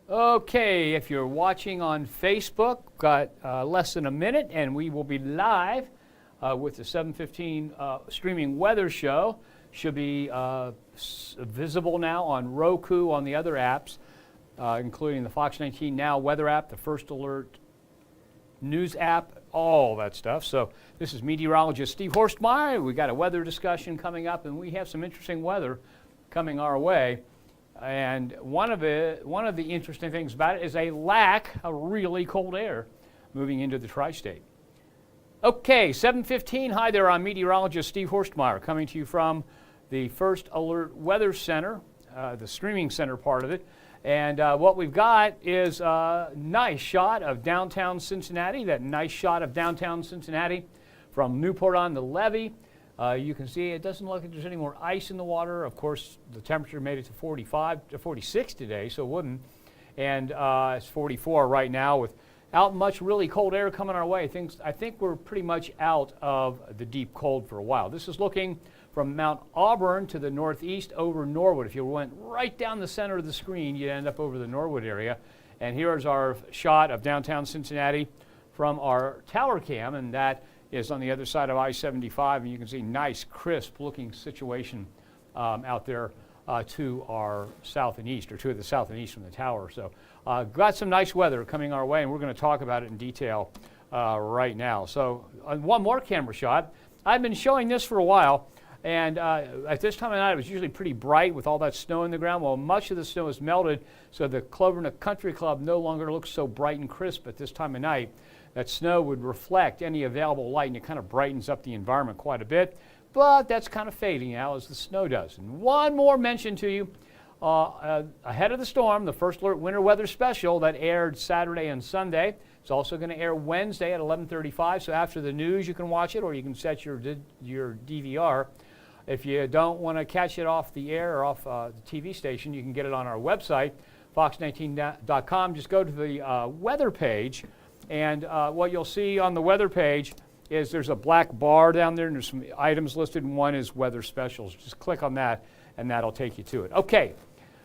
Okay, if you're watching on Facebook, got less than a minute, and we will be live with the 7:15 streaming weather show. Should be visible now on Roku, on the other apps, including the Fox 19 Now weather app, the First Alert news app, all that stuff. So this is meteorologist Steve Horstmeyer. We got a weather discussion coming up, and we have some interesting weather coming our way. And one of the interesting things about it is a lack of really cold air moving into the tri-state. Okay, 7:15. Hi there, I'm meteorologist Steve Horstmeyer, coming to you from the First Alert Weather Center, the streaming center part of it. And what we've got is a nice shot of downtown Cincinnati, that nice shot of downtown Cincinnati from Newport on the Levee. You can see it doesn't look like there's any more ice in the water. Of course, the temperature made it to 45 to 46 today, so it wouldn't. And it's 44 right now without much really cold air coming our way. I think we're pretty much out of the deep cold for a while. This is looking from Mount Auburn to the northeast over Norwood. If you went right down the center of the screen, you'd end up over the Norwood area. And here is our shot of downtown Cincinnati from our tower cam, and that is on the other side of I-75, and you can see nice, crisp-looking situation out there to our south and east, or to the south and east from the tower. So got some nice weather coming our way, and we're going to talk about it in detail right now. So one more camera shot. I've been showing this for a while, and at this time of night, it was usually pretty bright with all that snow in the ground. Well, much of the snow is melted, so the Clover Nook Country Club no longer looks so bright and crisp at this time of night. That snow would reflect any available light, and it kind of brightens up the environment quite a bit. But that's kind of fading now as the snow does. And one more mention to you. Ahead of the storm, the First Alert Winter Weather Special that aired Saturday and Sunday. It's also going to air Wednesday at 11:35. So after the news, you can watch it, or you can set your DVR. If you don't want to catch it off the air or off the TV station, you can get it on our website, fox19.com. Just go to the weather page. And what you'll see on the weather page is there's a black bar down there, and there's some items listed, and one is weather specials. Just click on that, and that'll take you to it. Okay,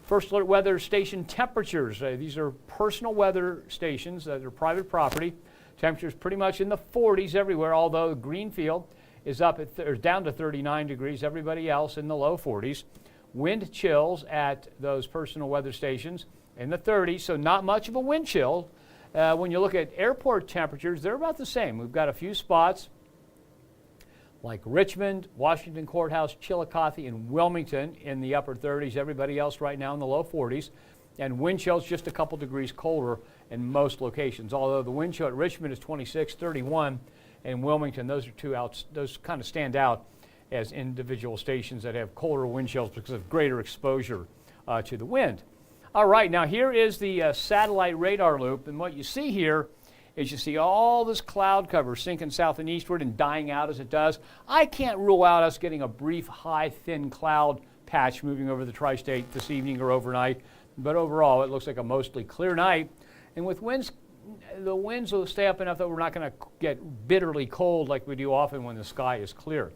First Alert Weather Station temperatures. These are personal weather stations that are private property. Temperatures pretty much in the 40s everywhere, although Greenfield is up at down to 39 degrees. Everybody else in the low 40s. Wind chills at those personal weather stations in the 30s, so not much of a wind chill. When you look at airport temperatures, they're about the same. We've got a few spots like Richmond, Washington Courthouse, Chillicothe, and Wilmington in the upper 30s. Everybody else right now in the low 40s. And wind chill's just a couple degrees colder in most locations. Although the wind chill at Richmond is 26, 31, and Wilmington, those kind of stand out as individual stations that have colder wind chills because of greater exposure to the wind. All right, now here is the satellite radar loop, and what you see here is you see all this cloud cover sinking south and eastward and dying out as it does. I can't rule out us getting a brief, high, thin cloud patch moving over the tri-state this evening or overnight, but overall it looks like a mostly clear night. And with winds, the winds will stay up enough that we're not going to get bitterly cold like we do often when the sky is clear.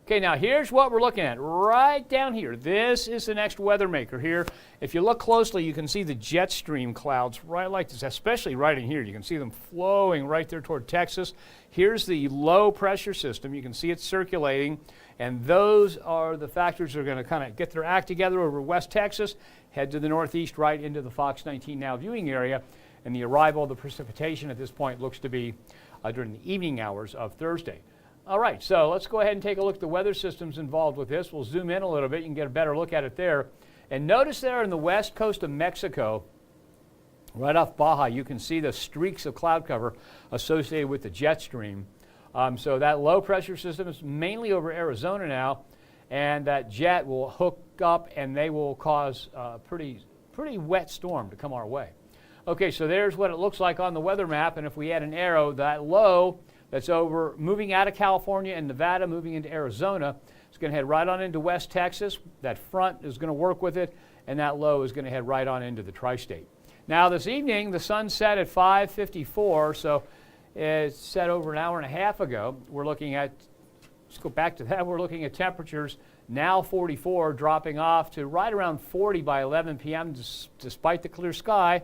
Okay, now here's what we're looking at right down here. This is the next weather maker here. If you look closely, you can see the jet stream clouds right like this, especially right in here. You can see them flowing right there toward Texas. Here's the low pressure system. You can see it circulating, and those are the factors that are going to kind of get their act together over West Texas, head to the northeast right into the Fox 19 Now viewing area, and the arrival of the precipitation at this point looks to be during the evening hours of Thursday. All right, so let's go ahead and take a look at the weather systems involved with this. We'll zoom in a little bit. You can get a better look at it there. And notice there in the west coast of Mexico, right off Baja, you can see the streaks of cloud cover associated with the jet stream. So that low pressure system is mainly over Arizona now, and that jet will hook up and they will cause a pretty wet storm to come our way. Okay, so there's what it looks like on the weather map, and if we add an arrow, that low that's over moving out of California and Nevada, moving into Arizona, it's going to head right on into West Texas. That front is going to work with it, and that low is going to head right on into the tri-state. Now this evening, the sun set at 5:54, so it's set over an hour and a half ago. We're looking at, let's go back to that, we're looking at temperatures now 44, dropping off to right around 40 by 11 p.m. Despite the clear sky.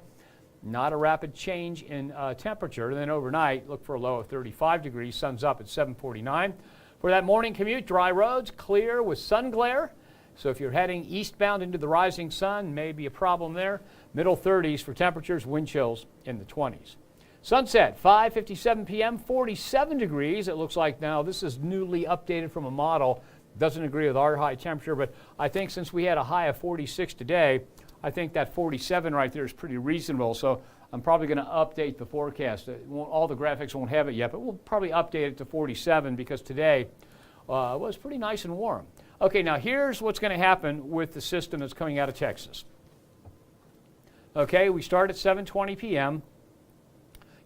Not a rapid change in temperature. And then overnight, look for a low of 35 degrees. Sun's up at 7:49. For that morning commute, dry roads, clear with sun glare. So if you're heading eastbound into the rising sun, may be a problem there. Middle 30s for temperatures, wind chills in the 20s. Sunset, 5:57 p.m., 47 degrees. It looks like now this is newly updated from a model. Doesn't agree with our high temperature, but I think since we had a high of 46 today, I think that 47 right there is pretty reasonable. So I'm probably going to update the forecast. All the graphics won't have it yet, but we'll probably update it to 47 because today was pretty nice and warm. Okay, now here's what's going to happen with the system that's coming out of Texas. Okay, we start at 7:20 p.m.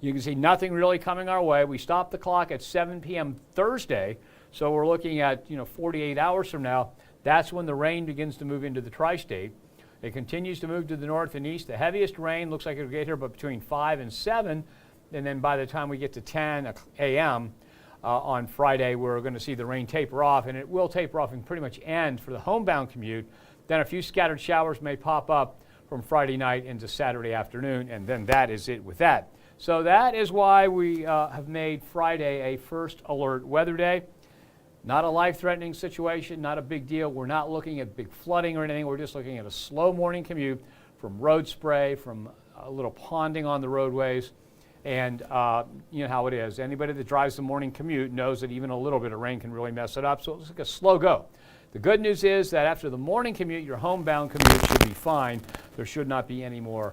You can see nothing really coming our way. We stop the clock at 7 p.m. Thursday, so we're looking at 48 hours from now. That's when the rain begins to move into the tri-state. It continues to move to the north and east. The heaviest rain looks like it'll get here but between 5 and 7, and then by the time we get to 10 a.m. On Friday, we're going to see the rain taper off, and it will taper off and pretty much end for the homebound commute. Then a few scattered showers may pop up from Friday night into Saturday afternoon, and then that is it with that. So that is why we have made Friday a first alert weather day. Not a life-threatening situation, not a big deal. We're not looking at big flooding or anything. We're just looking at a slow morning commute from road spray, from a little ponding on the roadways. And you know how it is. Anybody that drives the morning commute knows that even a little bit of rain can really mess it up. So it's like a slow go. The good news is that after the morning commute, your homebound commute should be fine. There should not be any more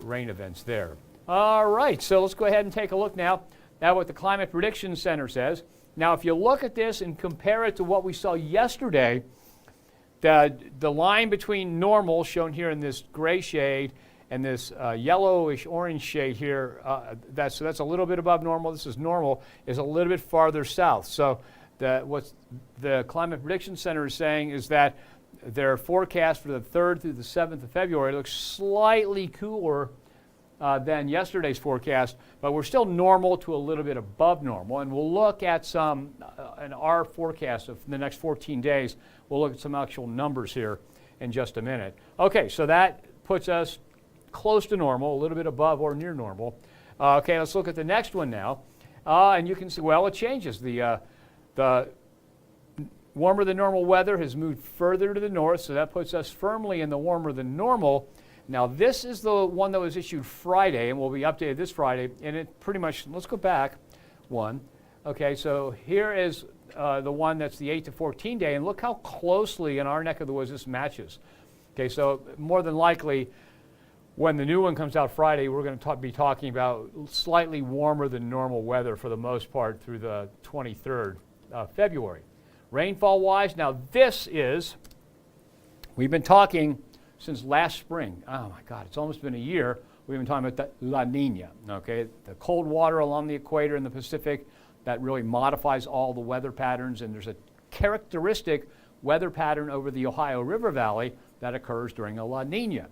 rain events there. All right, so let's go ahead and take a look now at what the Climate Prediction Center says. Now, if you look at this and compare it to what we saw yesterday, the line between normal, shown here in this gray shade, and this yellowish orange shade here, that's a little bit above normal. This is normal, is a little bit farther south. So what the Climate Prediction Center is saying is that their forecast for the 3rd through the 7th of February looks slightly cooler than yesterday's forecast, but we're still normal to a little bit above normal. And we'll look at in our forecast of the next 14 days, we'll look at some actual numbers here in just a minute. Okay, so that puts us close to normal, a little bit above or near normal. Okay, let's look at the next one now. And you can see, well, it changes. The warmer than normal weather has moved further to the north, so that puts us firmly in the warmer than normal. Now, this is the one that was issued Friday, and will be updated this Friday, and it pretty much, let's go back one. Okay, so here is the one that's the 8 to 14 day, and look how closely in our neck of the woods this matches. Okay, so more than likely, when the new one comes out Friday, we're going to be talking about slightly warmer than normal weather for the most part through the 23rd of February. Rainfall-wise, now this is, we've been talking since last spring. Oh my God, it's almost been a year. We've been talking about the La Nina, okay? The cold water along the equator in the Pacific that really modifies all the weather patterns, and there's a characteristic weather pattern over the Ohio River Valley that occurs during a La Nina.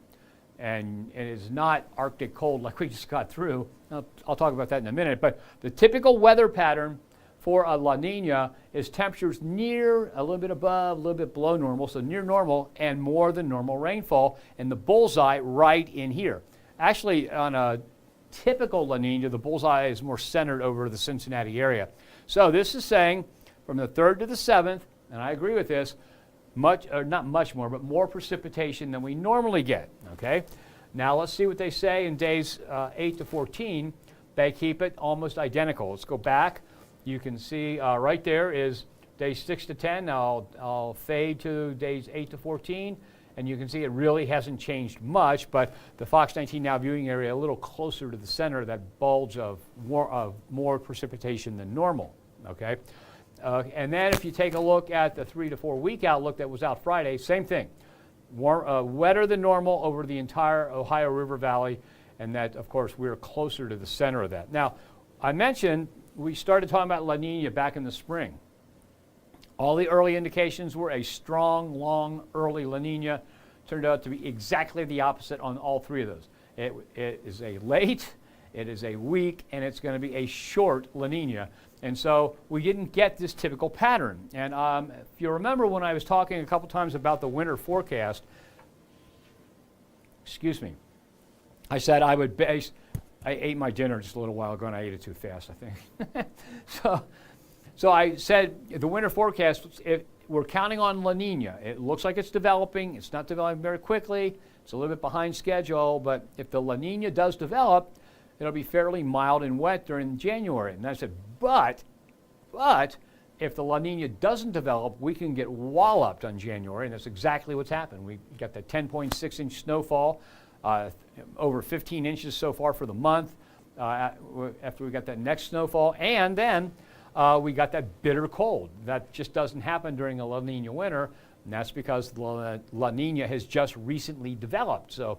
And it is not Arctic cold like we just got through. I'll talk about that in a minute, but the typical weather pattern for a La Nina is temperatures near, a little bit above, a little bit below normal, so near normal and more than normal rainfall, and the bullseye right in here. Actually, on a typical La Nina, the bullseye is more centered over the Cincinnati area. So this is saying from the 3rd to the 7th, and I agree with this, not much more, but more precipitation than we normally get, okay? Now let's see what they say in days 8 to 14. They keep it almost identical. Let's go back. You can see right there is days 6 to 10. Now I'll fade to days 8 to 14, and you can see it really hasn't changed much, but the Fox 19 now viewing area a little closer to the center of that bulge of more precipitation than normal, okay? And then if you take a look at the 3 to 4 week outlook that was out Friday, same thing. Wetter than normal over the entire Ohio River Valley, and that, of course, we're closer to the center of that. Now, I mentioned we started talking about La Nina back in the spring. All the early indications were a strong, long, early La Nina. Turned out to be exactly the opposite on all three of those. It is a late It is a weak, and it's going to be a short La Nina. And so we didn't get this typical pattern. And if you remember when I was talking a couple times about the winter forecast, excuse me, I said I would base, I ate my dinner just a little while ago and I ate it too fast, I think. So I said the winter forecast, we're counting on La Nina. It looks like it's developing. It's not developing very quickly. It's a little bit behind schedule, but if the La Nina does develop, it'll be fairly mild and wet during January. And I said, but if the La Nina doesn't develop, we can get walloped on January, and that's exactly what's happened. We got the 10.6-inch snowfall, over 15 inches so far for the month after we got that next snowfall, and then we got that bitter cold. That just doesn't happen during a La Nina winter, and that's because the La Nina has just recently developed. So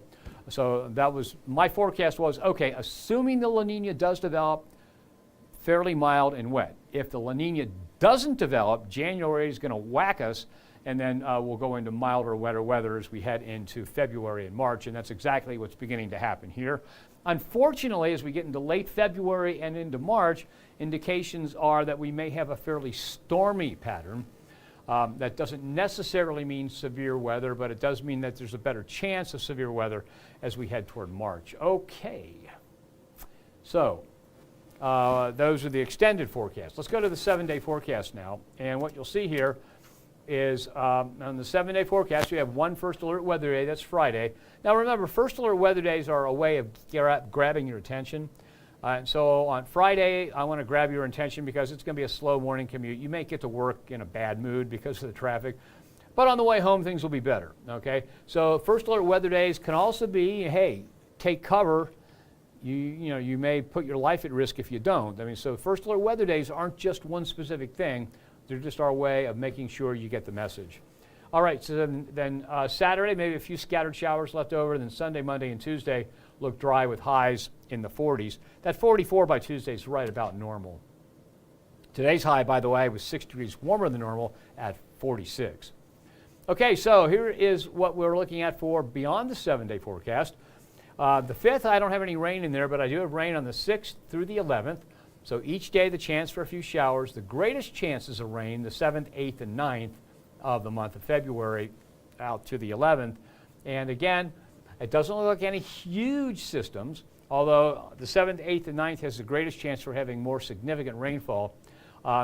that was, my forecast was, okay, assuming the La Nina does develop, fairly mild and wet. If the La Nina doesn't develop, January is going to whack us, and then we'll go into milder, wetter weather as we head into February and March, and that's exactly what's beginning to happen here. Unfortunately, as we get into late February and into March, indications are that we may have a fairly stormy pattern. That doesn't necessarily mean severe weather, but it does mean that there's a better chance of severe weather as we head toward March. Okay, so those are the extended forecasts. Let's go to the 7-day forecast now, and what you'll see here is on the 7-day forecast, we have one first alert weather day. That's Friday. Now remember, first alert weather days are a way of grabbing your attention. And so on Friday, I want to grab your attention because it's going to be a slow morning commute. You may get to work in a bad mood because of the traffic, but on the way home, things will be better. Okay. So first alert weather days can also be, hey, take cover. You may put your life at risk if you don't. I mean, so first alert weather days aren't just one specific thing. They're just our way of making sure you get the message. All right, so then Saturday, maybe a few scattered showers left over. Then Sunday, Monday, and Tuesday look dry with highs in the 40s. That 44 by Tuesday is right about normal. Today's high, by the way, was 6 degrees warmer than normal at 46. Okay, so here is what we're looking at for beyond the 7-day forecast. The 5th, I don't have any rain in there, but I do have rain on the 6th through the 11th. So each day the chance for a few showers. The greatest chances of rain, the 7th, 8th, and 9th of the month of February out to the 11th. And again, it doesn't look like any huge systems, although the 7th, 8th, and 9th has the greatest chance for having more significant rainfall.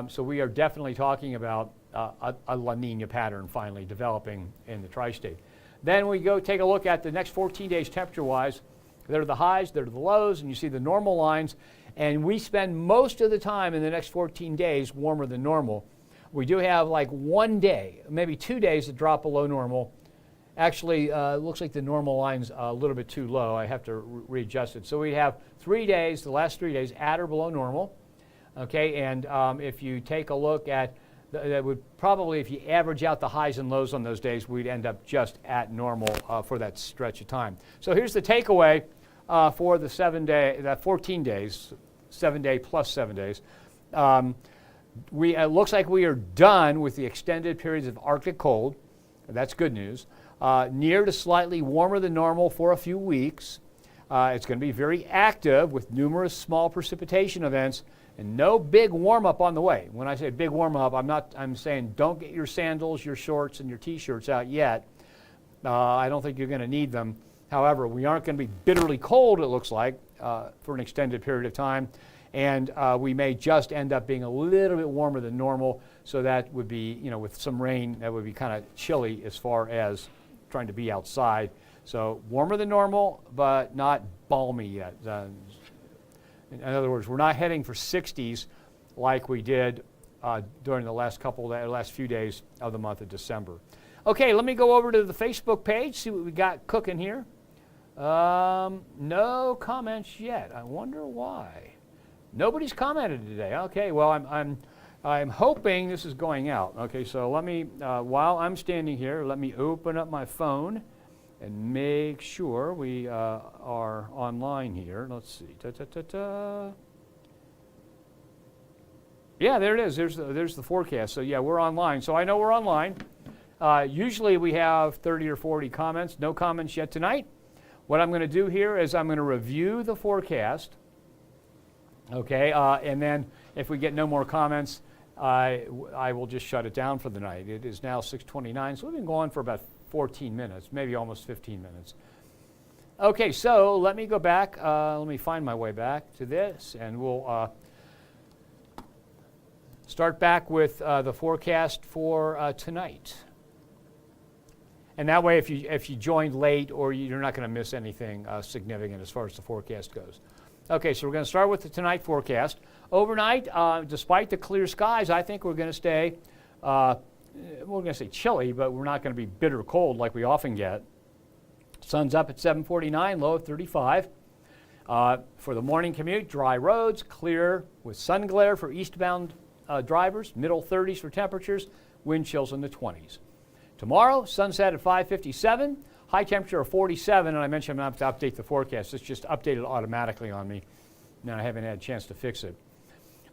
So we are definitely talking about a La Nina pattern finally developing in the tri-state. Then we go take a look at the next 14 days temperature-wise. There are the highs, there are the lows, and you see the normal lines. And we spend most of the time in the next 14 days warmer than normal. We do have like one day, maybe 2 days that drop below normal. Actually, it looks like the normal line's a little bit too low. I have to readjust it. So we have 3 days, the last 3 days, at or below normal. Okay, and if you take a look at, that would probably, if you average out the highs and lows on those days, we'd end up just at normal for that stretch of time. So here's the takeaway for the 7-day, that 14 days, 7-day plus 7 days. It looks like we are done with the extended periods of Arctic cold. That's good news. Near to slightly warmer than normal for a few weeks. It's going to be very active with numerous small precipitation events and no big warm-up on the way. When I say big warm-up, I'm saying don't get your sandals, your shorts, and your T-shirts out yet. I don't think you're going to need them. However, we aren't going to be bitterly cold, it looks like, for an extended period of time. And we may just end up being a little bit warmer than normal. So that would be, with some rain, that would be kind of chilly as far as trying to be outside. So warmer than normal, but not balmy yet. In other words, we're not heading for 60s like we did during the last few days of the month of December. Okay, let me go over to the Facebook page, see what we got cooking here. No comments yet. I wonder why. Nobody's commented today. Okay, well, I'm hoping this is going out. Okay, so let me, while I'm standing here, let me open up my phone and make sure we are online here. Let's see. Yeah, there it is. There's the forecast. So yeah, we're online. So I know we're online. Usually we have 30 or 40 comments. No comments yet tonight. What I'm going to do here is I'm going to review the forecast. Okay, and then if we get no more comments, I will just shut it down for the night. It is now 6:29, so we've been going for about 14 minutes, maybe almost 15 minutes. Okay, so let me go back. Let me find my way back to this, and we'll start back with the forecast for tonight. And that way, if you joined late, or you're not going to miss anything significant as far as the forecast goes. Okay, so we're going to start with the tonight forecast. Overnight, despite the clear skies, I think we're going to stay, we're going to say chilly, but we're not going to be bitter cold like we often get. Sun's up at 7:49, low of 35. For the morning commute, dry roads, clear with sun glare for eastbound drivers, middle 30s for temperatures, wind chills in the 20s. Tomorrow, sunset at 5:57, high temperature of 47, and I mentioned I'm going to have to update the forecast. It's just updated automatically on me. Now I haven't had a chance to fix it.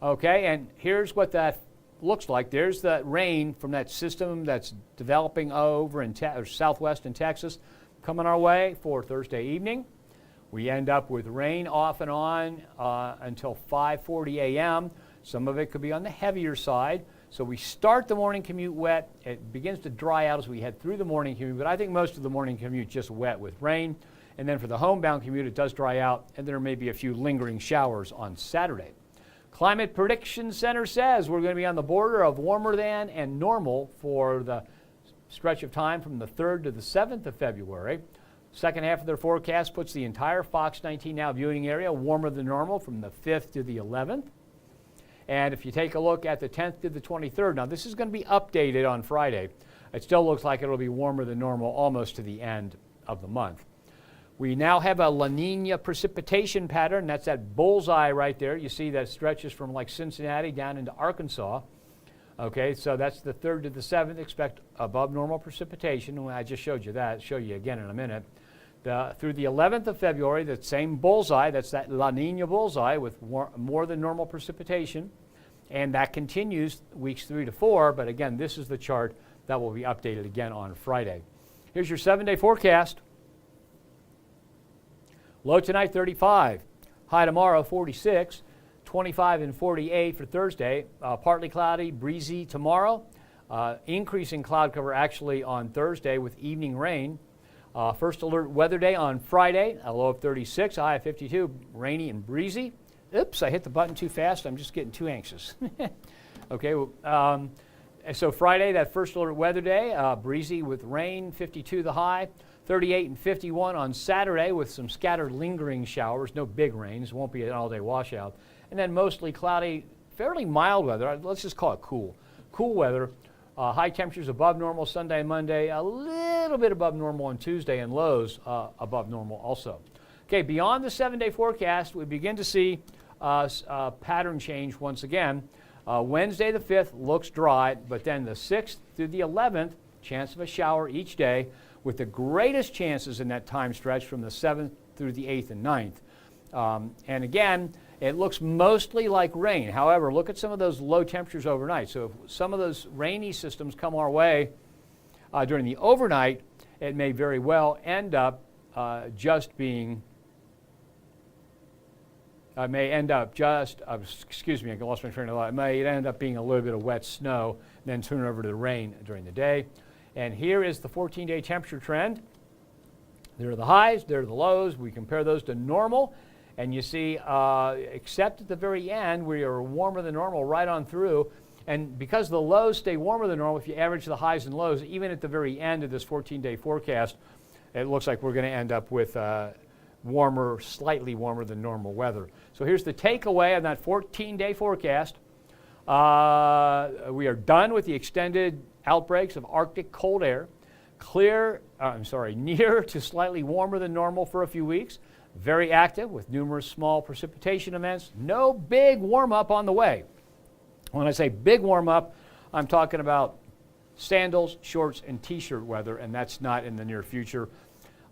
Okay, and here's what that looks like. There's the rain from that system that's developing over in southwest in Texas coming our way for Thursday evening. We end up with rain off and on until 5:40 a.m. Some of it could be on the heavier side. So we start the morning commute wet. It begins to dry out as we head through the morning commute, but I think most of the morning commute just wet with rain. And then for the homebound commute, it does dry out, and there may be a few lingering showers on Saturday. Climate Prediction Center says we're going to be on the border of warmer than and normal for the stretch of time from the 3rd to the 7th of February. Second half of their forecast puts the entire Fox 19 Now viewing area warmer than normal from the 5th to the 11th. And if you take a look at the 10th to the 23rd, now this is going to be updated on Friday. It still looks like it'll be warmer than normal almost to the end of the month. We now have a La Nina precipitation pattern. That's that bullseye right there. You see that stretches from like Cincinnati down into Arkansas. Okay, so that's the 3rd to the 7th. Expect above normal precipitation. I just showed you that. I'll show you again in a minute. Through the 11th of February, that same bullseye, that's that La Nina bullseye with more than normal precipitation. And that continues weeks 3 to 4. But again, this is the chart that will be updated again on Friday. Here's your 7-day forecast. Low tonight, 35. High tomorrow, 46. 25 and 48 for Thursday. Partly cloudy, breezy tomorrow. Increasing cloud cover actually on Thursday with evening rain. First alert weather day on Friday, a low of 36, a high of 52, rainy and breezy. Oops, I hit the button too fast. I'm just getting too anxious. Okay, so Friday, that first alert weather day, breezy with rain, 52 the high, 38 and 51 on Saturday with some scattered lingering showers, no big rains, won't be an all-day washout. And then mostly cloudy, fairly mild weather. Let's just call it cool. Cool weather. High temperatures above normal Sunday and Monday, a little bit above normal on Tuesday, and lows above normal also. Okay, beyond the 7-day forecast, we begin to see a pattern change once again. Wednesday the 5th looks dry, but then the 6th through the 11th, chance of a shower each day, with the greatest chances in that time stretch from the 7th through the 8th and 9th. And again, it looks mostly like rain. However, look at some of those low temperatures overnight. So if some of those rainy systems come our way during the overnight, it may very well end up just being, excuse me, I lost my train of thought. It may end up being a little bit of wet snow, and then turn over to the rain during the day. And here is the 14-day temperature trend. There are the highs, there are the lows. We compare those to normal. And you see, except at the very end, we are warmer than normal right on through. And because the lows stay warmer than normal, if you average the highs and lows, even at the very end of this 14-day forecast, it looks like we're going to end up with warmer, slightly warmer than normal weather. So here's the takeaway on that 14-day forecast. We are done with the extended outbreaks of Arctic cold air. Near to slightly warmer than normal for a few weeks. Very active with numerous small precipitation events. No big warm-up on the way. When I say big warm-up, I'm talking about sandals, shorts, and t-shirt weather, and that's not in the near future.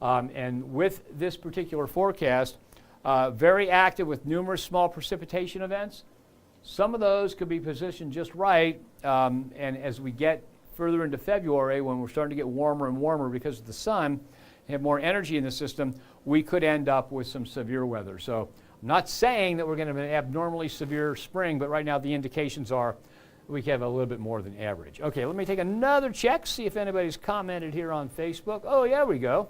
And with this particular forecast, very active with numerous small precipitation events. Some of those could be positioned just right, and as we get further into February, when we're starting to get warmer and warmer because of the sun, have more energy in the system, we could end up with some severe weather. So not saying that we're going to have an abnormally severe spring, but right now the indications are we have a little bit more than average. Okay, let me take another check, see if anybody's commented here on Facebook. Oh, yeah, there we go.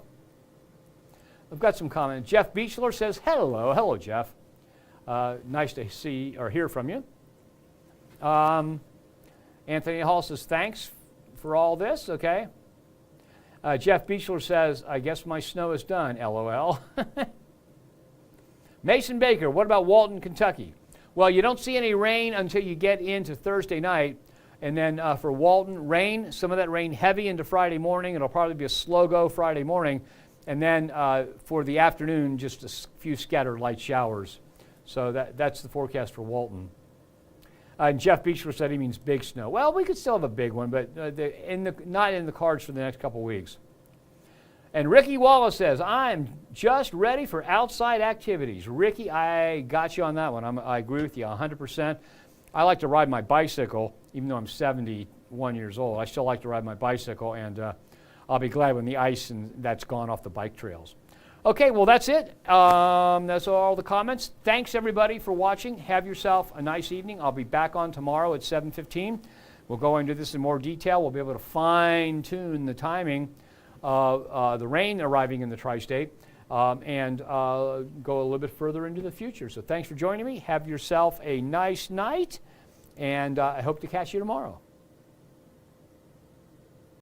I've got some comments. Jeff Beechler says, hello. Hello, Jeff. Nice to see or hear from you. Anthony Hall says, thanks for all this. Okay. Jeff Beechler says, I guess my snow is done, LOL. Mason Baker, what about Walton, Kentucky? Well, you don't see any rain until you get into Thursday night. And then for Walton, rain, some of that rain heavy into Friday morning. It'll probably be a slow go Friday morning. And then for the afternoon, just a few scattered light showers. So that's the forecast for Walton. And Jeff Beechler said he means big snow. Well, we could still have a big one, but not in the cards for the next couple weeks. And Ricky Wallace says, I'm just ready for outside activities. Ricky, I got you on that one. I agree with you 100%. I like to ride my bicycle, even though I'm 71 years old. I still like to ride my bicycle, and I'll be glad when the ice and that's gone off the bike trails. Okay, well, that's it. That's all the comments. Thanks, everybody, for watching. Have yourself a nice evening. I'll be back on tomorrow at 7:15. We'll go into this in more detail. We'll be able to fine-tune the timing of the rain arriving in the tri-state and go a little bit further into the future. So thanks for joining me. Have yourself a nice night, and I hope to catch you tomorrow.